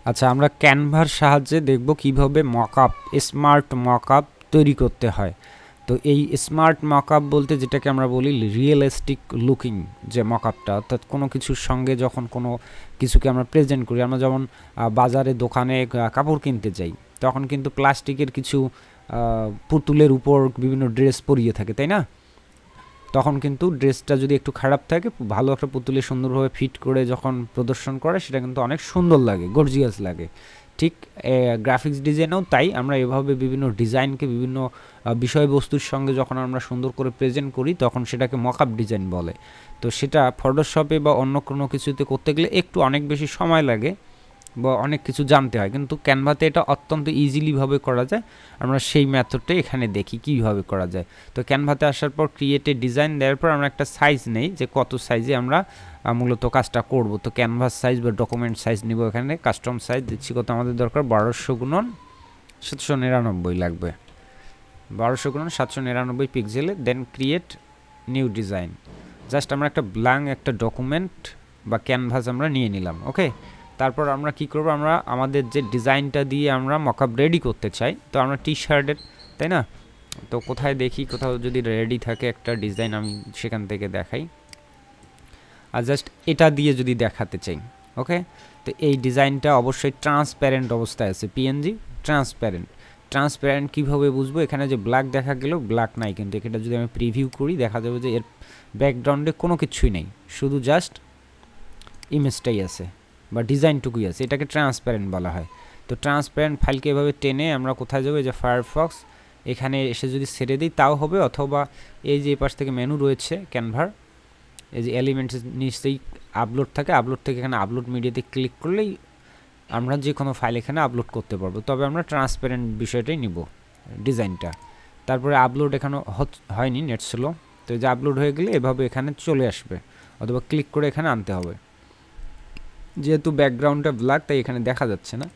আচ্ছা, আমরা ক্যানভার সাহায্যে দেখব কিভাবে মকআপ, স্মার্ট মকআপ তৈরি করতে হয়। তো এই স্মার্ট মকআপ বলতে যেটাকে আমরা বলি রিয়েলিস্টিক লুকিং যে মকআপটা, অর্থাৎ কোনো কিছুর সঙ্গে যখন কোনো কিছুকে আমরা প্রেজেন্ট করি, আমরা যেমন বাজারে দোকানে কাপড় কিনতে যাই, তখন কিন্তু প্লাস্টিকের কিছু পুতুলের উপর বিভিন্ন ড্রেস পরিয়ে থাকে, তাই না? তখন কিন্তু ড্রেসটা যদি একটু খারাপ থাকে, ভালো একটা পুতুলে সুন্দরভাবে ফিট করে যখন প্রদর্শন করে, সেটা কিন্তু অনেক সুন্দর লাগে, গর্জিয়াস লাগে। ঠিক গ্রাফিক্স ডিজাইনেও তাই, আমরা এভাবে বিভিন্ন ডিজাইনকে বিভিন্ন বিষয়বস্তুর সঙ্গে যখন আমরা সুন্দর করে প্রেজেন্ট করি, তখন সেটাকে মকআপ ডিজাইন বলে। তো সেটা ফটোশপে বা অন্য কোনো কিছুতে করতে গেলে একটু অনেক বেশি সময় লাগে বা অনেক কিছু জানতে হয়, কিন্তু ক্যানভাতে এটা অত্যন্ত ইজিলিভাবে করা যায়। আমরা সেই মেথডটাই এখানে দেখি কীভাবে করা যায়। তো ক্যানভাতে আসার পর ক্রিয়েটে ডিজাইন দেওয়ার পর আমরা একটা সাইজ নেই, যে কত সাইজে আমরা মূলত কাজটা করব। তো ক্যানভাস সাইজ বা ডকুমেন্ট সাইজ নিব, এখানে কাস্টম সাইজ দিচ্ছি, কত আমাদের দরকার 1200x799 লাগবে, 1200x799 পিক্সেলে। দেন ক্রিয়েট নিউ ডিজাইন, জাস্ট আমরা একটা ব্ল্যাঙ্ক একটা ডকুমেন্ট বা ক্যানভাস আমরা নিয়ে নিলাম। ওকে, তারপর আমরা কি করব, আমরা আমাদের যে ডিজাইনটা দিয়ে আমরা মকআপ রেডি করতে চাই, তো আমরা টি শার্টের, তাই না? তো কোথায় দেখি, কোথাও যদি রেডি থাকে একটা ডিজাইন, আমি সেখান থেকে দেখাই। আর জাস্ট এটা দিয়ে যদি দেখাতে চাই, ওকে, তো এই ডিজাইনটা অবশ্যই ট্রান্সপ্যারেন্ট অবস্থায় আছে, পিএনজি ট্রান্সপ্যারেন্ট। ট্রান্সপ্যারেন্ট কীভাবে বুঝবো? এখানে যে ব্ল্যাক দেখা গেল, ব্ল্যাক নাই, কিন্তু এটা যদি আমি প্রিভিউ করি, দেখা যাবে যে এর ব্যাকগ্রাউন্ডে কোনো কিছুই নেই, শুধু জাস্ট ইমেজটাই আছে বা ডিজাইনটুকুই আছে, এটাকে ট্রান্সপ্যারেন্ট বলা হয়। তো ট্রান্সপ্যারেন্ট ফাইলকে এভাবে টেনে আমরা কোথায় যাবো, যে ফায়ারফক্স, এখানে এসে যদি ছেড়ে দিই তাও হবে, অথবা এই যে পাশ থেকে মেনু রয়েছে ক্যানভার, এই যে এলিমেন্টস নিশ্চয়ই আপলোড থাকে, আপলোড থেকে এখানে আপলোড মিডিয়াতে ক্লিক করলেই আমরা যে কোনো ফাইল এখানে আপলোড করতে পারবো। তবে আমরা ট্রান্সপ্যারেন্ট বিষয়টাই নিব, ডিজাইনটা। তারপরে আপলোড এখানে হয়নি, নেট স্লো, তো এই যে আপলোড হয়ে গেলে এভাবে এখানে চলে আসবে, অথবা ক্লিক করে এখানে আনতে হবে। যেহেতু ব্যাকগ্রাউন্ডটা ব্ল্যাক, তাই এখানে দেখা যাচ্ছে না,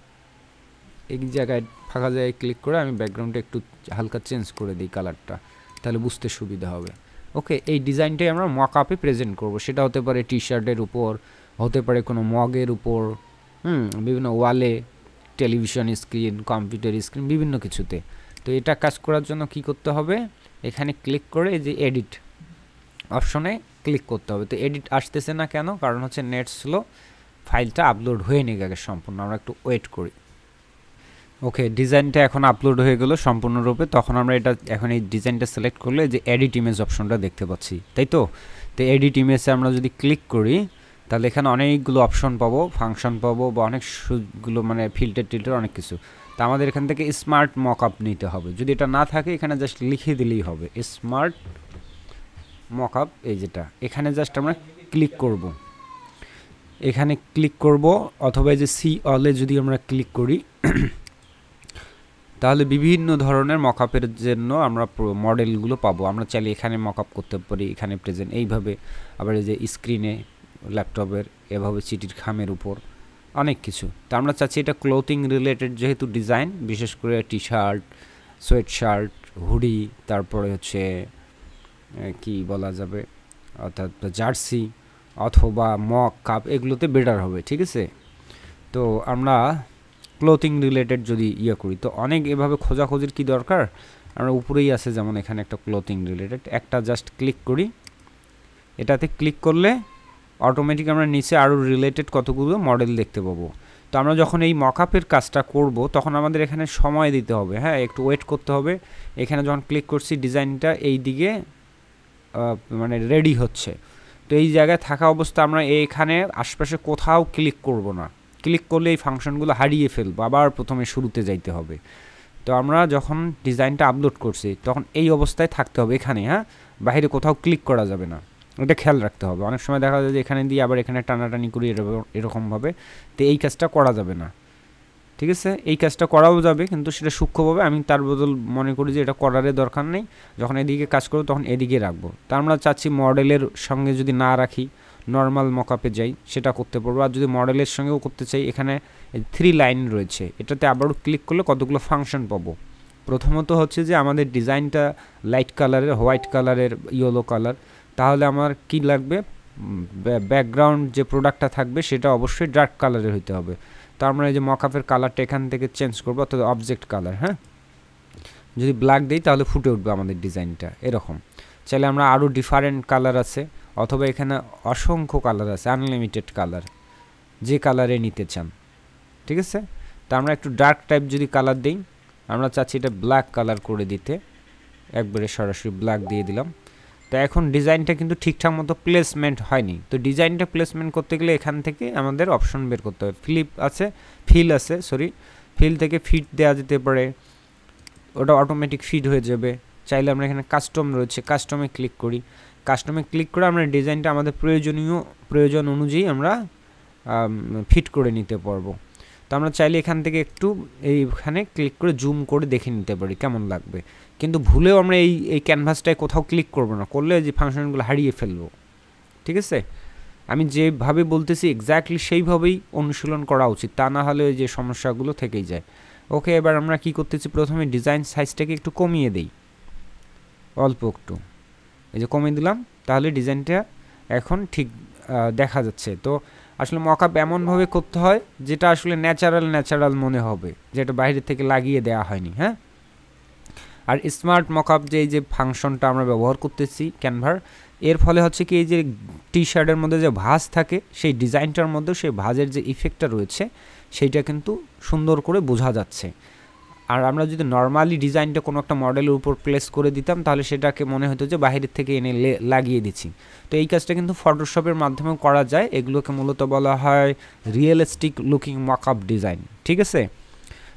এই জায়গায় ফাঁকা জায়গায় ক্লিক করে আমি ব্যাকগ্রাউন্ডটা একটু হালকা চেঞ্জ করে দিই কালারটা, তাহলে বুঝতে সুবিধা হবে। ওকে, এই ডিজাইনটাই আমরা মকআপে প্রেজেন্ট করব, সেটা হতে পারে টি শার্টের উপর, হতে পারে কোনো মগের উপর, বিভিন্ন ওয়ালে, টেলিভিশন স্ক্রিন, কম্পিউটার স্ক্রিন, বিভিন্ন কিছুতে। তো এটা কাজ করার জন্য কি করতে হবে, এখানে ক্লিক করে এই যে এডিট অপশনে ক্লিক করতে হবে। তো এডিট আসতেছে না কেন? কারণ হচ্ছে নেট স্লো, ফাইলটা আপলোড হয়ে নিয়ে গেছে সম্পূর্ণ, আমরা একটু ওয়েট করি। ওকে, ডিজাইনটা এখন আপলোড হয়ে গেল সম্পূর্ণরূপে। তখন আমরা এটা এখন এই ডিজাইনটা সিলেক্ট করলে যে এডিট ইমেজ অপশনটা দেখতে পাচ্ছি, তাই তো? তো এডিট ইমেজে আমরা যদি ক্লিক করি, তাহলে এখানে অনেকগুলো অপশন পাবো, ফাংশন পাবো, বা অনেকগুলো মানে ফিল্টার টিল্টার অনেক কিছু। তো আমাদের এখান থেকে স্মার্ট মকআপ নিতে হবে। যদি এটা না থাকে, এখানে জাস্ট লিখে দিলেই হবে স্মার্ট মকআপ, এই যেটা, এখানে জাস্ট আমরা ক্লিক করব, এখানে ক্লিক করব, অথবা এই যে সি অলে যদি আমরা ক্লিক করি, তাহলে বিভিন্ন ধরনের মকআপের জন্য আমরা মডেলগুলো পাবো। আমরা চাইলে এখানে মকআপ করতে পারি, এখানে প্রেজেন্ট এইভাবে, আবার এই যে স্ক্রিনে, ল্যাপটপের, এভাবে চিঠির খামের উপর, অনেক কিছু। তো আমরা চাচ্ছি এটা ক্লোথিং রিলেটেড যেহেতু ডিজাইন, বিশেষ করে T shirt, sweat shirt, hoodie, তারপরে হচ্ছে কি বলা যাবে, অর্থাৎ জার্সি অথবা মক কাপ, এগুলোতে বেটার হবে, ঠিক আছে? তো আমরা ক্লোথিং রিলেটেড যদি করি, তো অনেক এভাবে খোঁজাখুঁজির কি দরকার, আমরা উপরেই আছে যেমন এখানে একটা ক্লোথিং রিলেটেড, একটা জাস্ট ক্লিক করি, এটাতে ক্লিক করলে অটোমেটিক আমরা নিচে আরও রিলেটেড কতগুলো মডেল দেখতে পাবো। তো আমরা যখন এই মকআপের কাজটা করব, তখন আমাদের এখানে সময় দিতে হবে, হ্যাঁ, একটু ওয়েট করতে হবে। এখানে যখন ক্লিক করছি, ডিজাইনটা এই দিকে মানে রেডি হচ্ছে। তো এই জায়গায় থাকা অবস্থা আমরা এইখানে আশপাশে কোথাও ক্লিক করব না, ক্লিক করলে এই ফাংশনগুলো হারিয়ে ফেলবো, আবার প্রথমে শুরুতে যাইতে হবে। তো আমরা যখন ডিজাইনটা আপলোড করছি, তখন এই অবস্থায় থাকতে হবে এখানে, হ্যাঁ, বাইরে কোথাও ক্লিক করা যাবে না, এটা খেয়াল রাখতে হবে। অনেক সময় দেখা যায় যে এখানে দিয়ে আবার এখানে টানাটানি করি এরকমভাবে, তো এই কাজটা করা যাবে না, ঠিক আছে? এই কাজটা করাও যাবে, কিন্তু সেটা সূক্ষ্মভাবে, আমি তার বদল মনে করি যে এটা করারই দরকার নেই, যখন এদিকে কাজ করবো তখন এদিকে রাখবো। তা আমরা চাচ্ছি মডেলের সঙ্গে যদি না রাখি, নর্মাল মকআপে যাই, সেটা করতে পারবো। আর যদি মডেলের সঙ্গেও করতে চাই, এখানে 3 লাইন রয়েছে, এটাতে আবারও ক্লিক করলে কতগুলো ফাংশন পাবো। প্রথমত হচ্ছে যে আমাদের ডিজাইনটা লাইট কালারের, হোয়াইট কালারের, ইয়েলো কালার, তাহলে আমার কি লাগবে, ব্যাকগ্রাউন্ড যে প্রোডাক্টটা থাকবে সেটা অবশ্যই ডার্ক কালারের হইতে হবে। তো আমরা এই যে মকআপের কালারটা এখান থেকে চেঞ্জ করবো, অর্থাৎ অবজেক্ট কালার। হ্যাঁ, যদি ব্ল্যাক দিই তাহলে ফুটে উঠবে আমাদের ডিজাইনটা এরকম। চাইলে আমরা আরও ডিফারেন্ট কালার আছে, অথবা এখানে অসংখ্য কালার আছে, আনলিমিটেড কালার, যে কালারে নিতে চান। ঠিক আছে, তো আমরা একটু ডার্ক টাইপ যদি কালার দিই, আমরা চাচ্ছি এটা ব্ল্যাক কালার করে দিতে, একবারে সরাসরি ব্ল্যাক দিয়ে দিলাম। তো এখন ডিজাইনটা কিন্তু ঠিকঠাক মতো প্লেসমেন্ট হয়নি। তো ডিজাইনটা প্লেসমেন্ট করতে গেলে এখান থেকে আমাদের অপশন বের করতে হবে। ফিল থেকে ফিট দেওয়া যেতে পারে, ওটা অটোমেটিক ফিট হয়ে যাবে। চাইলে আমরা এখানে কাস্টম রয়েছে, কাস্টমে ক্লিক করি। কাস্টমে ক্লিক করে আমরা ডিজাইনটা আমাদের প্রয়োজন অনুযায়ী আমরা ফিট করে নিতে পারবো। তো আমরা চাইলে এখান থেকে একটু এইখানে ক্লিক করে জুম করে দেখে নিতে পারি কেমন লাগবে, কিন্তু ভুলেও আমরা এই ক্যানভাসটায় কোথাও ক্লিক করবো না, করলে যে ফাংশনগুলো হারিয়ে ফেলবো। ঠিক আছে, আমি যেভাবে বলতেছি এক্স্যাক্টলি সেইভাবেই অনুশীলন করা উচিত, তা না হলে যে সমস্যাগুলো থেকেই যায়। ওকে, এবার আমরা কি করতেছি, প্রথমে ডিজাইন সাইজটাকে একটু কমিয়ে দেই, অল্প একটু, এই যে কমিয়ে দিলাম, তাহলে ডিজাইনটা এখন ঠিক দেখা যাচ্ছে। তো আসলে মকআপ এমনভাবে করতে হয় যেটা আসলে ন্যাচারাল মনে হবে, যেটা বাইরে থেকে লাগিয়ে দেওয়া হয়নি। হ্যাঁ, আর স্মার্ট মকআপ যে ফাংশনটা আমরা ব্যবহার করতেছি ক্যানভার, এর ফলে হচ্ছে কি, এই যে টি শার্টের মধ্যে যে ভাঁজ থাকে, সেই ডিজাইনটার মধ্যে সেই ভাঁজের যে ইফেক্টটা রয়েছে সেইটা কিন্তু সুন্দর করে বোঝা যাচ্ছে। আর আমরা যদি নর্মালি ডিজাইনটা কোনো একটা মডেলের উপর প্লেস করে দিতাম, তাহলে সেটাকে মনে হতো যে বাইরের থেকে এনে লাগিয়ে দিচ্ছি। তো এই কাজটা কিন্তু ফটোশপের মাধ্যমেও করা যায়, এগুলোকে মূলত বলা হয় রিয়েলিস্টিক লুকিং মকআপ ডিজাইন। ঠিক আছে,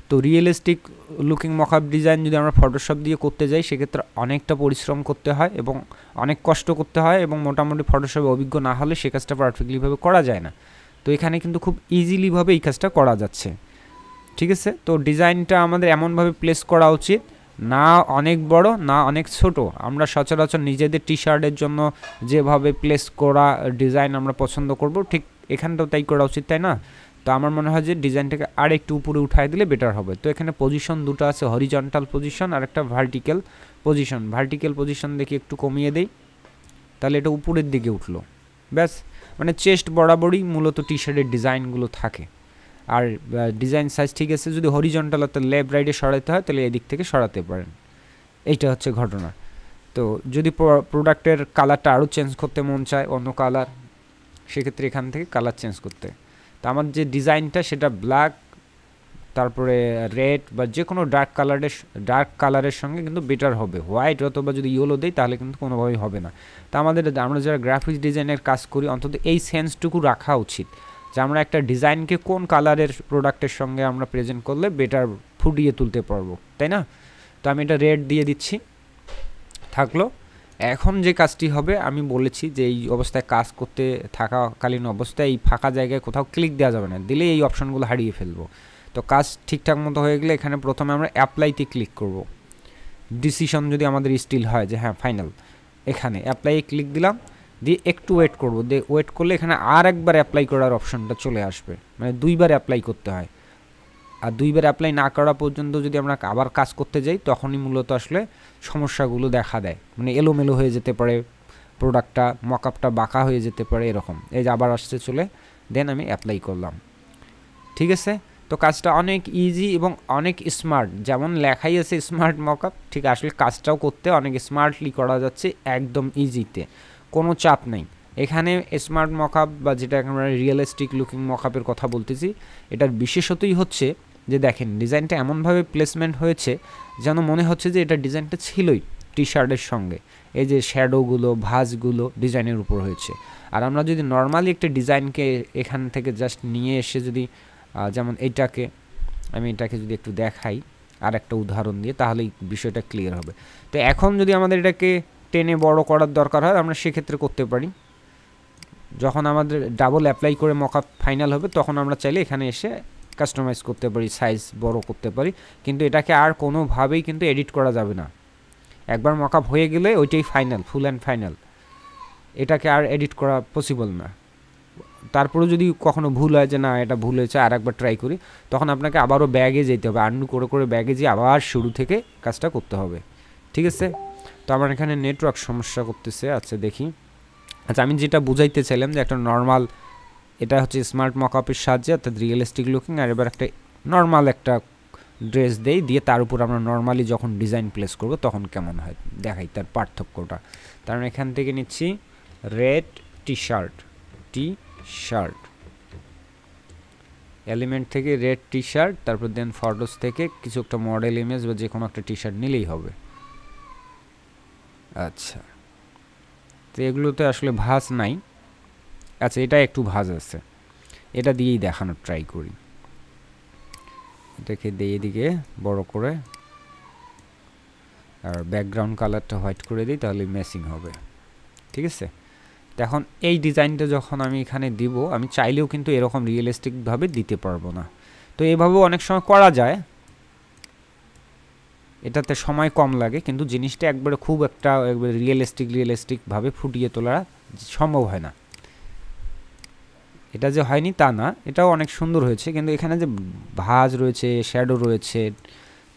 তো রিয়েলিস্টিক লুকিং মকআপ ডিজাইন যদি আমরা ফটোশপ দিয়ে করতে যাই, সেক্ষেত্রে অনেকটা পরিশ্রম করতে হয় এবং অনেক কষ্ট করতে হয়, এবং মোটামুটি ফটোশপে অভিজ্ঞ না হলে সে কাজটা পারফেক্টলিভাবে করা যায় না। তো এখানে কিন্তু খুব ইজিলিভাবে এই কাজটা করা যাচ্ছে। ঠিক আছে, তো ডিজাইনটা আমাদের এমনভাবে প্লেস করা উচিত, না অনেক বড় না অনেক ছোট। আমরা সচরাচর নিজেদের টি শার্টের জন্য যেভাবে প্লেস করা ডিজাইন আমরা পছন্দ করব, ঠিক এখানটাও তাই করা উচিত, তাই না? তো আমার মনে হয় যে ডিজাইনটাকে আর একটু উপরে উঠাই দিলে বেটার হবে। তো এখানে পজিশন দুটো আছে, হরিজন্টাল পজিশন আর একটা ভার্টিক্যাল পজিশন দেখি একটু কমিয়ে দেই, তাহলে এটা উপরের দিকে উঠলো। ব্যাস, মানে চেস্ট বরাবরই মূলত টি শার্টের ডিজাইনগুলো থাকে। আর ডিজাইন সাইজ ঠিক আছে, যদি হরিজন্টাল অর্থাৎ লেফট রাইটে সরাতে হয় তাহলে এদিক থেকে সরাতে পারেন। এইটা হচ্ছে ঘটনা। তো যদি প্রোডাক্টের কালারটা আরও চেঞ্জ করতে মন চায়, অন্য কালার, সেক্ষেত্রে এখান থেকে কালার চেঞ্জ করতে। তো আমার যে ডিজাইনটা সেটা ব্ল্যাক, তারপরে রেড বা যে কোনো ডার্ক কালারের সঙ্গে কিন্তু বেটার হবে। হোয়াইট অথবা যদি ইয়েলো দেই তাহলে কিন্তু কোনোভাবেই হবে না। তো আমরা যারা গ্রাফিক্স ডিজাইনের কাজ করি, অন্তত এই সেন্সটুকু রাখা উচিত যে আমরা একটা ডিজাইনকে কোন কালারের প্রোডাক্টের সঙ্গে আমরা প্রেজেন্ট করলে বেটার ফুটিয়ে তুলতে পারবো, তাই না? তো আমি এটা রেড দিয়ে দিচ্ছি, থাকলো। এখন যে কাজটি হবে, আমি বলেছি যে এই অবস্থায় কাজ করতে থাকাকালীন অবস্থায় এই ফাঁকা জায়গায় কোথাও ক্লিক দেওয়া যাবে না, দিলে এই অপশনগুলো হারিয়ে ফেলবো। তো কাজ ঠিকঠাক মতো হয়ে গেলে এখানে প্রথমে আমরা অ্যাপ্লাইতে ক্লিক করব। ডিসিশন যদি আমাদের স্টিল হয় যে হ্যাঁ ফাইনাল, এখানে অ্যাপ্লাইয়ে ক্লিক দিলাম, দিয়ে একটু ওয়েট করব। দিয়ে ওয়েট করলে এখানে আর একবার অ্যাপ্লাই করার অপশনটা চলে আসবে, মানে দুইবার অ্যাপ্লাই করতে হয়। আর দুইবার অ্যাপ্লাই না করা পর্যন্ত যদি আমরা আবার কাজ করতে যাই, তখনই মূলত আসলে সমস্যাগুলো দেখা দেয়, মানে এলোমেলো হয়ে যেতে পারে প্রোডাক্টটা, মকআপটা বাঁকা হয়ে যেতে পারে, এরকম। এই যে আবার আসতে চলে, দেন আমি অ্যাপ্লাই করলাম। ঠিক আছে, তো কাজটা অনেক ইজি এবং অনেক স্মার্ট, যেমন লেখাই আছে স্মার্ট মকআপ, ঠিক আসলে কাজটাও করতে অনেক স্মার্টলি করা যাচ্ছে, একদম ইজিতে, কোনো চাপ নেই। এখানে স্মার্ট মকআপ বা যেটা আমরা রিয়েলিস্টিক লুকিং মকআপের কথা বলতেছি, এটার বিশেষতই হচ্ছে যে দেখেন ডিজাইনটা এমনভাবে প্লেসমেন্ট হয়েছে যেন মনে হচ্ছে যে এটা ডিজাইনটা ছিলই টি শার্টের সঙ্গে। এই যে শ্যাডোগুলো, ভাঁজগুলো ডিজাইনের উপর হয়েছে। আর আমরা যদি নর্মালি একটা ডিজাইনকে এখান থেকে জাস্ট নিয়ে এসে যদি যেমন আমি এটাকে যদি একটু দেখাই আর একটা উদাহরণ দিয়ে, তাহলে বিষয়টা ক্লিয়ার হবে। তো এখন যদি আমাদের এটাকে টেনে বড় করার দরকার হয়, আমরা সেক্ষেত্রে করতে পারি। যখন আমাদের ডাবল অ্যাপ্লাই করে মকআপ ফাইনাল হবে, তখন আমরা চাইলে এখানে এসে কাস্টমাইজ করতে পারি, সাইজ বড় করতে পারি, কিন্তু এটাকে আর কোনোভাবেই কিন্তু এডিট করা যাবে না। একবার মকআপ হয়ে গেলে ওইটাই ফাইনাল, ফুল অ্যান্ড ফাইনাল, এটাকে আর এডিট করা পসিবল না। তারপরে যদি কখনো ভুল হয় যে না এটা ভুল হয়েছে, আর একবার ট্রাই করি, তখন আপনাকে আবারও ব্যাগে যেতে হবে, আন্ডু করে ব্যাগে যেয়ে আবার শুরু থেকে কাজটা করতে হবে। ঠিক আছে, তো আমার এখানে নেটওয়ার্ক সমস্যা করতেছে, আচ্ছা দেখি, আচ্ছা, আমি যেটা বুঝাইতে চাইলাম যে একটা নর্মাল, এটা হচ্ছে স্মার্ট মকআপের সাহায্যে অর্থাৎ রিয়েলিস্টিক লুকিং, আর এবার একটা নর্মাল একটা ড্রেস দিয়ে তার উপর আমরা নর্মালি যখন ডিজাইন প্লেস করব তখন কেমন হয় দেখাই তার পার্থক্যটা। তার মানে এখান থেকে নিচ্ছি রেড টি শার্ট এলিমেন্ট থেকে রেড টি শার্ট, তারপর দেন ফটোস থেকে কিছু একটা মডেল ইমেজ বা যে কোনো একটা টি শার্ট নিলেই হবে। আচ্ছা, তো এগুলোতে আসলে ভাঁজ নাই। আচ্ছা, এটা একটু ভাঁজ আছে, এটা দিয়েই দেখানোর ট্রাই করি। এটাকে দিয়ে এদিকে বড় করে আর ব্যাকগ্রাউন্ড কালারটা হোয়াইট করে দিই, তাহলে ম্যাচিং হবে। ঠিক আছে, তো এখন এই ডিজাইনটা যখন আমি এখানে দিব, আমি চাইলেও কিন্তু এরকম রিয়েলিস্টিকভাবে দিতে পারবো না। তো এভাবেও অনেক সময় করা যায়, এটাতে সময় কম লাগে, কিন্তু জিনিসটা একবারে খুব একটা একবারে রিয়েলিস্টিকভাবে ফুটিয়ে তোলা সম্ভব হয় না। এটা যে হয়নি তা না, এটাও অনেক সুন্দর হয়েছে, কিন্তু এখানে যে ভাঁজ রয়েছে, শ্যাডো রয়েছে,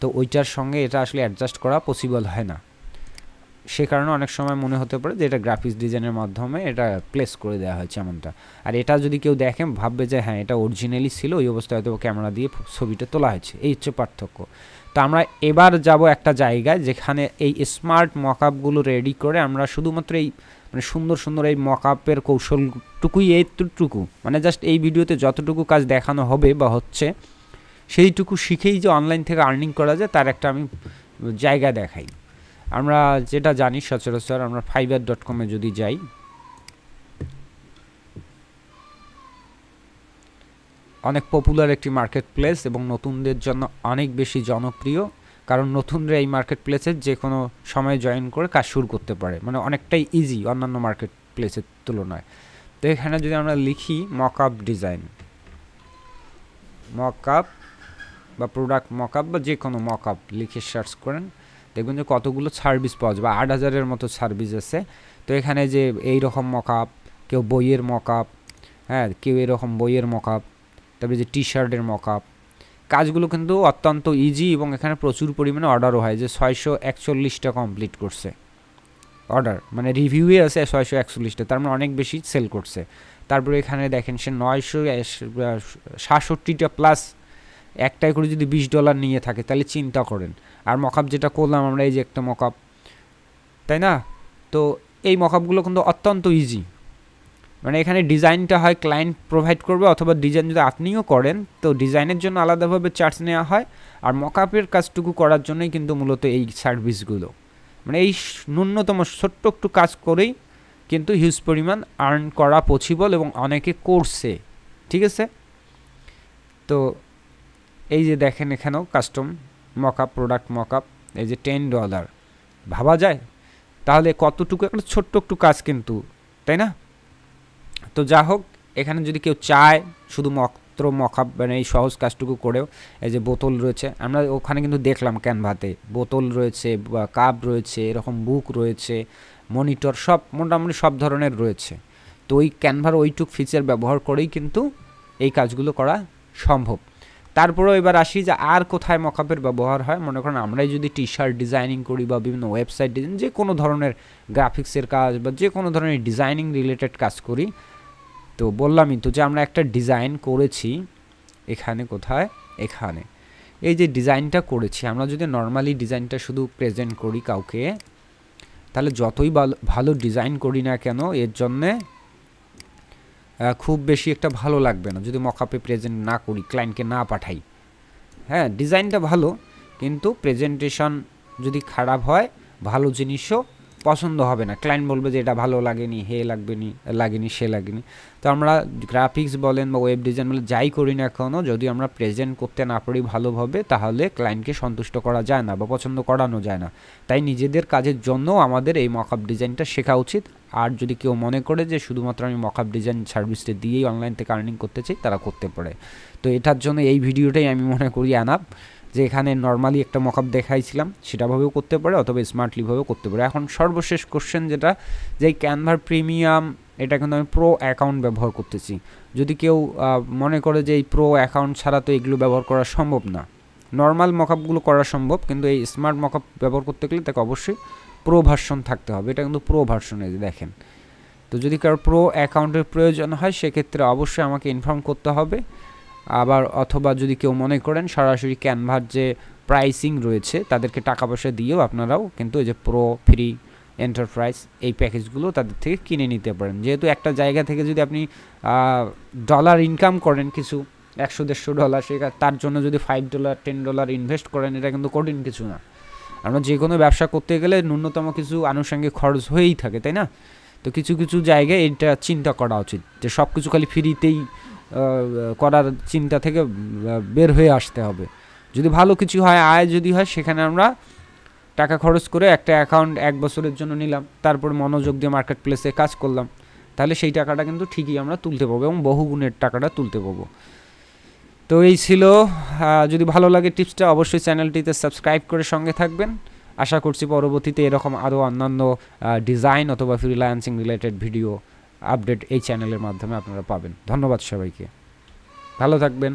তো ওইটার সঙ্গে এটা আসলে অ্যাডজাস্ট করা পসিবল হয় না। সে কারণে অনেক সময় মনে হতে পারে যে এটা গ্রাফিক্স ডিজাইনের মাধ্যমে এটা প্লেস করে দেওয়া হয়েছে এমনটা। আর এটা যদি কেউ দেখে ভাববে যে হ্যাঁ এটা অরিজিনালি ছিল, ওই অবস্থায় হয়তো ক্যামেরা দিয়ে ছবিটা তোলা হয়েছে, এই হচ্ছে পার্থক্য। তো আমরা এবার যাব একটা জায়গায় যেখানে এই স্মার্ট মকআপগুলো রেডি করে আমরা শুধুমাত্র এই মানে সুন্দর এই মকআপের কৌশলটুকুই, এইটুকু মানে জাস্ট এই ভিডিওতে যতটুকু কাজ দেখানো হবে বা হচ্ছে সেইটুকু শিখেই যে অনলাইন থেকে আর্নিং করা যায় তার একটা আমি জায়গা দেখাই। আমরা যেটা জানি সচরাচর আমরা fiverr.com এ যদি যাই, অনেক পপুলার একটি মার্কেট প্লেস এবং নতুনদের জন্য অনেক বেশি জনপ্রিয়, কারণ নতুনরা এই মার্কেট প্লেসে যে কোনো সময় জয়েন করে কাজ শুরু করতে পারে, মানে অনেকটাই ইজি অন্যান্য মার্কেট প্লেসের তুলনায়। তো এখানে যদি আমরা লিখি মকআপ ডিজাইন, মকআপ বা প্রোডাক্ট মকআপ বা যে কোনো মকআপ লিখে সার্চ করেন, দেখবেন যে কতগুলো সার্ভিস পাওয়া যাবে, 8000-এর মতো সার্ভিস আছে। তো এখানে যে এই রকম মকআপ, কেউ বইয়ের মকআপ, হ্যাঁ কেউ এরকম বইয়ের মকআপ, তারপরে যে টি শার্টের মকআপ, কাজগুলো কিন্তু অত্যন্ত ইজি এবং এখানে প্রচুর পরিমাণে অর্ডারও হয়। যে 641টা কমপ্লিট করছে অর্ডার, মানে রিভিউয়ে আছে 641টা, তার মানে অনেক বেশি সেল করছে। তারপরে এখানে দেখেন সে 967টা প্লাস একটাই করে যদি $20 নিয়ে থাকে তাহলে চিন্তা করেন। আর মকআপ যেটা করলাম আমরা, এই যে একটা মকআপ, তাই না? তো এই মকআপগুলো কিন্তু অত্যন্ত ইজি, মানে এখানে ডিজাইনটা হয় ক্লায়েন্ট প্রোভাইড করবে, অথবা ডিজাইন যদি আপনিও করেন তো ডিজাইনের জন্য আলাদাভাবে চার্জ নেওয়া হয়, আর মকআপের কাজটুকু করার জন্যই কিন্তু মূলত এই সার্ভিসগুলো, মানে এই ন্যূনতম ছোট্ট একটু কাজ করেই কিন্তু হিউজ পরিমাণ আর্ন করা পসিবল এবং অনেকে করছে। ঠিক আছে, তো এই যে দেখেন এখানেও কাস্টম মকআপ, প্রোডাক্ট মকআপ, এই যে $10 ভাবা যায় তাহলে কতটুকু একটা ছোট্ট একটু কাজ কিন্তু, তাই না? তো যা হোক, এখানে যদি কেউ চায় শুধুমাত্র মকআপ মানে এই সহজ কাজটুকু করেও, এই যে বোতল রয়েছে, আমরা ওখানে কিন্তু দেখলাম ক্যানভাতে বোতল রয়েছে বা কাপ রয়েছে, এরকম বুক রয়েছে, মনিটর, সব মোটামুটি সব ধরনের রয়েছে। তো ওই ক্যানভার ওইটুক ফিচার ব্যবহার করেই কিন্তু এই কাজগুলো করা সম্ভব। তারপরেও এবার আসি যে আর কোথায় মকআপের ব্যবহার হয়। মনে করেন আমরাই যদি টি শার্ট ডিজাইনিং করি বা বিভিন্ন ওয়েবসাইট ডিজাইন, যে কোনো ধরনের গ্রাফিক্সের কাজ বা যে কোনো ধরনের ডিজাইনিং রিলেটেড কাজ করি, তো বললামই তো যে আমরা একটা ডিজাইন করেছি এখানে, কোথায়, এখানে এই যে ডিজাইনটা করেছি, আমরা যদি নর্মালি ডিজাইনটা শুধু প্রেজেন্ট করি কাউকে, তাহলে যতই ভালো ডিজাইন করি না কেন এর জন্যে খুব বেশি একটা ভালো লাগবে না যদি মকআপে প্রেজেন্ট না করি, ক্লায়েন্টকে না পাঠাই। হ্যাঁ, ডিজাইনটা ভালো, কিন্তু প্রেজেন্টেশন যদি খারাপ হয় ভালো জিনিসও পছন্দ হবে না, ক্লায়েন্ট বলবে যে এটা ভালো লাগেনি, লাগেনি সে লাগেনি। তো আমরা গ্রাফিক্স বলেন বা ওয়েব ডিজাইন বলেন, যাই করি না এখনও যদি আমরা প্রেজেন্ট করতে না পারি ভালোভাবে, তাহলে ক্লায়েন্টকে সন্তুষ্ট করা যায় না বা পছন্দ করানো যায় না। তাই নিজেদের কাজের জন্য আমাদের এই মকআপ ডিজাইনটা শেখা উচিত। আর যদি কেউ মনে করে যে শুধুমাত্র আমি মকআপ ডিজাইন সার্ভিসটা দিয়েই অনলাইন থেকে আর্নিং করতে চাই, তারা করতে পারে। তো এটার জন্য এই ভিডিওটাই আমি মনে করি অ্যানাপ, যে এখানে নর্মালি একটা মকআপ দেখাইছিলাম সেটাভাবেও করতে পারে অথবা স্মার্টলিভাবেও করতে পারে। এখন সর্বশেষ কোশ্চেন যেটা, যে ক্যানভার প্রিমিয়াম, এটা কিন্তু আমি প্রো অ্যাকাউন্ট ব্যবহার করতেছি। যদি কেউ মনে করে যে এই প্রো অ্যাকাউন্ট ছাড়া তো এগুলো ব্যবহার করা সম্ভব না, নর্মাল মকআপগুলো করা সম্ভব, কিন্তু এই স্মার্ট মকআপ ব্যবহার করতে গেলে তাকে অবশ্যই প্রো ভার্সন থাকতে হবে। এটা কিন্তু প্রো ভার্সন, এই যে দেখেন তো যদি কারো প্রো অ্যাকাউন্টের প্রয়োজন হয় সেক্ষেত্রে অবশ্যই আমাকে ইনফর্ম করতে হবে। আবার অথবা যদি কেউ মনে করেন সরাসরি ক্যানভার যে প্রাইসিং রয়েছে তাদেরকে টাকা পয়সা দিয়েও আপনারাও কিন্তু এই যে প্রো, ফ্রি, এন্টারপ্রাইজ এই প্যাকেজগুলো তাদের থেকে কিনে নিতে পারেন। যেহেতু একটা জায়গা থেকে যদি আপনি ডলার ইনকাম করেন কিছু $100-150 তার জন্য যদি $5 $10 ইনভেস্ট করেন, এটা কিন্তু কঠিন কিছু না। আমরা যে কোনো ব্যবসা করতে গেলে ন্যূনতম কিছু আনুষঙ্গিক খরচ হয়েই থাকে, তাই না? তো কিছু কিছু জায়গায় এটা চিন্তা করা উচিত যে সব কিছু খালি ফ্রিতেই করার চিন্তা থেকে বের হয়ে আসতে হবে। যদি ভালো কিছু হয়, আয় যদি হয়, সেখানে আমরা টাকা খরচ করে একটা অ্যাকাউন্ট 1 বছরের জন্য নিলাম, তারপর মনোযোগ দিয়ে মার্কেট প্লেসে কাজ করলাম, তাহলে সেই টাকাটা কিন্তু ঠিকই আমরা তুলতে পারবো এবং বহুগুণের টাকাটা তুলতে পারবো। তো এই ছিল, যদি ভালো লাগে টিপসটা অবশ্যই চ্যানেলটিতে সাবস্ক্রাইব করে সঙ্গে থাকবেন। আশা করছি পরবর্তীতে এরকম আরও অন্যান্য ডিজাইন অথবা ফ্রিল্যান্সিং রিলেটেড ভিডিও আপডেট এই চ্যানেলের মাধ্যমে আপনারা পাবেন। ধন্যবাদ সবাইকে, ভালো থাকবেন।